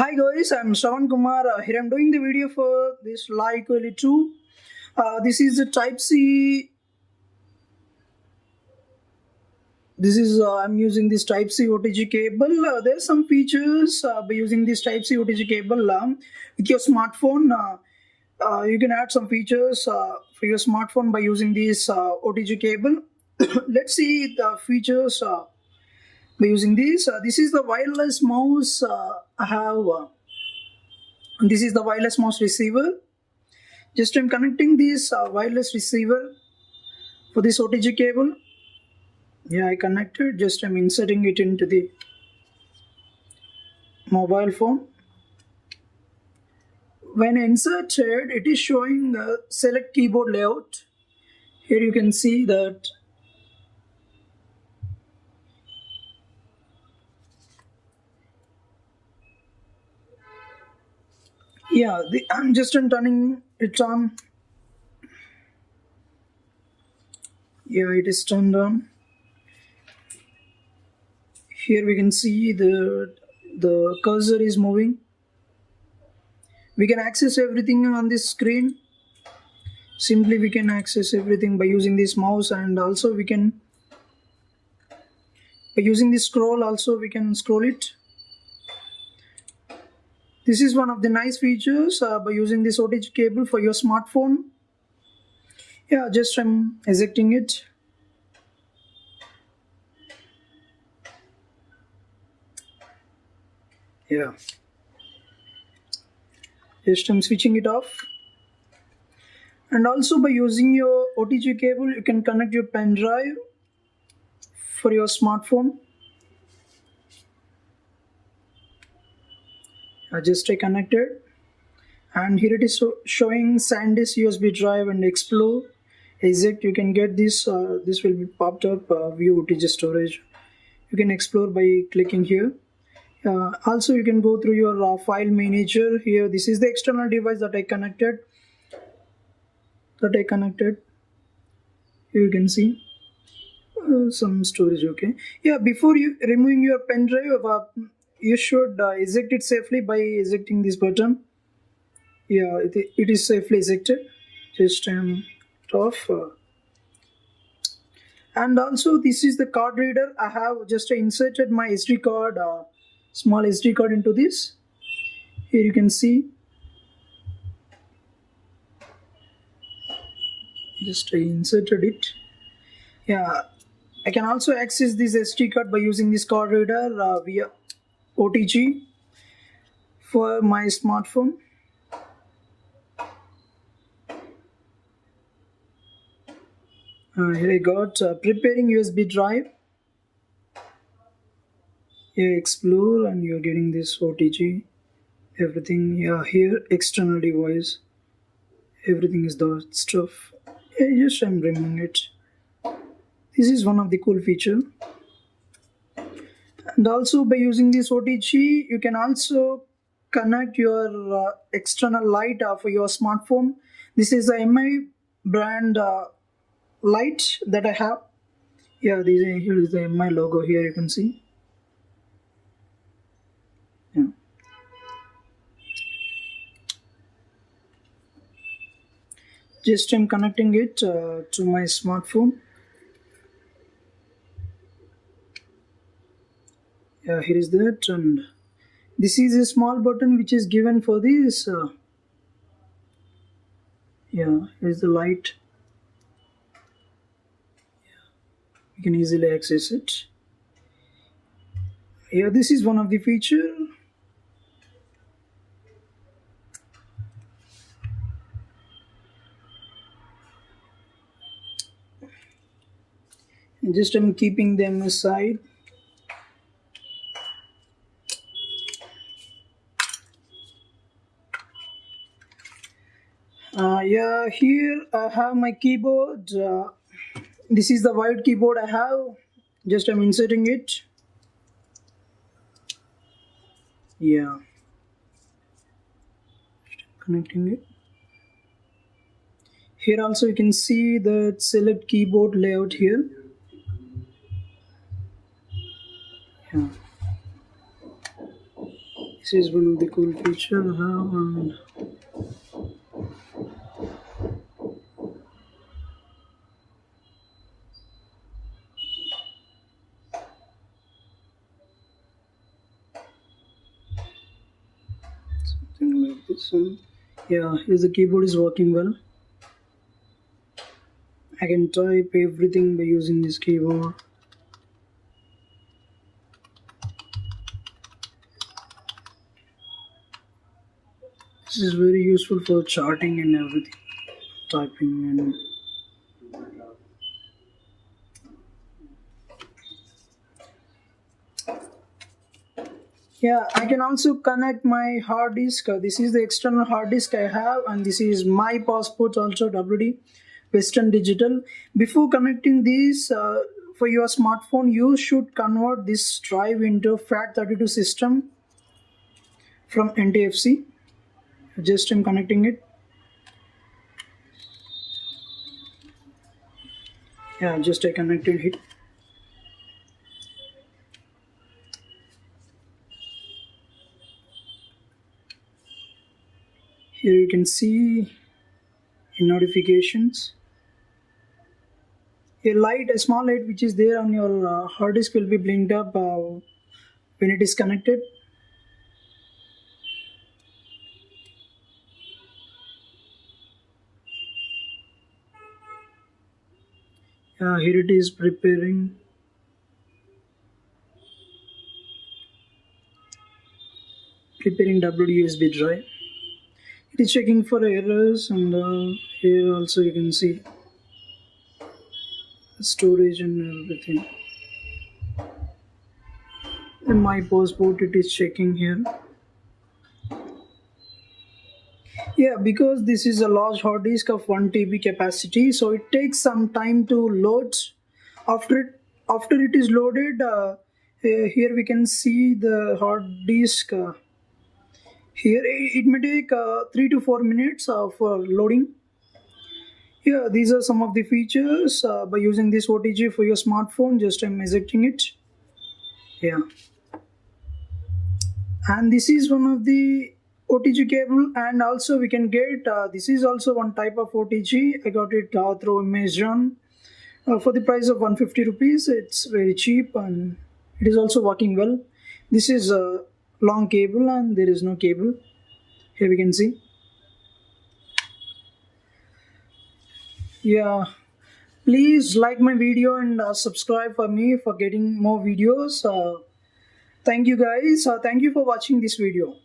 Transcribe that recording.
Hi guys, I'm Shravan Kumar. Here I'm doing the video for this LE2. This is the Type C. This is I'm using this Type C OTG cable. There's some features by using this Type C OTG cable with your smartphone. You can add some features for your smartphone by using this OTG cable. Let's see the features by using this. This is the wireless mouse I have. This is the wireless mouse receiver. Just I'm connecting this wireless receiver for this OTG cable. Yeah, I connected. Just I'm inserting it into the mobile phone. When inserted, it is showing the select keyboard layout. Here you can see that I'm just turning it on. Yeah, it is turned on. Here we can see the cursor is moving. We can access everything on this screen. Simply we can access everything by using this mouse, and also we can by using this scroll also we can scroll it. This is one of the nice features by using this OTG cable for your smartphone. Yeah, just I'm ejecting it. Yeah, just I'm switching it off. And also by using your OTG cable, you can connect your pen drive for your smartphone. I just stay connected, and here it is showing SanDisk USB drive and explore eject. You can get this. This will be popped up view OTG storage. You can explore by clicking here. Also, you can go through your file manager here. This is the external device that I connected. Here you can see some storage. Okay. Yeah. Before you removing your pen drive, you should eject it safely by ejecting this button. Yeah, it is safely ejected. Just it off. And also, this is the card reader. I have just inserted my SD card, small SD card into this. Here you can see. Just I inserted it. Yeah, I can also access this SD card by using this card reader via OTG for my smartphone. Here I got preparing USB drive. Here explore, and you're getting this OTG. Everything. Yeah, here external device. Everything is the stuff. Yeah, yes, I'm bringing it. This is one of the cool feature. And also by using this OTG, you can also connect your external light for your smartphone. This is a MI brand light that I have. Yeah, here is the MI logo. Here you can see. Yeah. Just I'm connecting it to my smartphone. Yeah, here is that, and this is a small button which is given for this. Yeah, here's the light. You can easily access it. Yeah, this is one of the feature. Just I'm keeping them aside. Yeah, here I have my keyboard. This is the white keyboard I have. Just I'm inserting it. Yeah, connecting it. Here also you can see the select keyboard layout here. Yeah. This is one of the cool features I have, and something like this one. Yeah, here's the keyboard is working well. I can type everything by using this keyboard. This is very useful for charting and everything, typing and yeah. I can also connect my hard disk. This is the external hard disk I have, and this is my passport also WD Western Digital. Before connecting this for your smartphone, you should convert this drive into FAT32 system from NTFC. Just I'm connecting it. Yeah, just I connected it. Here you can see in notifications a small light which is there on your hard disk will be blinked up when it is connected. Here it is preparing. Preparing WD USB drive. It is checking for errors, and here also you can see storage and everything. And my passport it is checking here. Yeah, because this is a large hard disk of 1 TB capacity, so it takes some time to load. After it is loaded, here we can see the hard disk. Here it may take 3 to 4 minutes for loading. Yeah, these are some of the features by using this OTG for your smartphone. Just I'm ejecting it. Yeah, and this is one of the OTG cable, and also we can get this is also one type of OTG. I got it through Amazon for the price of 150 rupees. It's very cheap and it is also working well. This is a long cable and there is no cable. Here we can see. Yeah, please like my video and subscribe for me for getting more videos. Thank you guys. Thank you for watching this video.